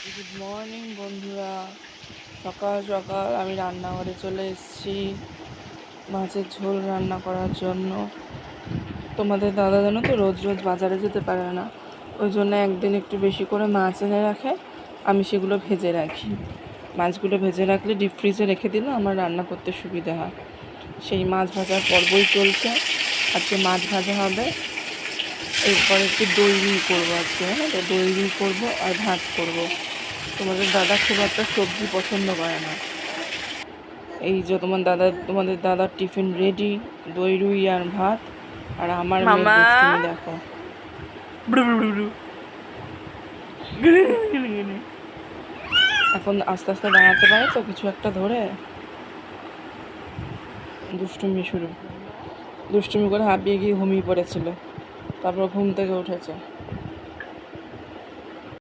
Good morning বন্ধুরা। সকাল সকাল আমি রান্নাঘরে চলে এসেছি মাছের ঝোল রান্না করার জন্য। তোমাদের দাদা জানো তো রোজ রোজ বাজারে যেতে পারে না, ওই জন্য একদিন একটু বেশি করে মাছ এনে রাখে, আমি সেগুলো ভেজে রাখি। মাছগুলো ভেজে রাখলে ডিপ ফ্রিজে রেখে দিলে আমার রান্না করতে সুবিধা হয়। সেই মাছ ভাজার পর্বই চলছে। আজকে মাছ ভাজা হবে, এরপর একটু দই করবো আজকে। হ্যাঁ, তো দই করবো আর ভাত করবো। তোমাদের দাদা খুব একটা সবজি পছন্দ করে না। এই যে তোমাদের দাদার টিফিন রেডি, দই রুই আর ভাত। আর আমার মেয়ের মামা দুষ্টুমি দেখো। এখন আস্তে আস্তে দাঁড়াতে পারে তো, কিছু একটা ধরে দুষ্টুমি করে হাঁপিয়ে গিয়ে ঘুমিয়ে পড়েছিল, তারপর ঘুম থেকে উঠেছে।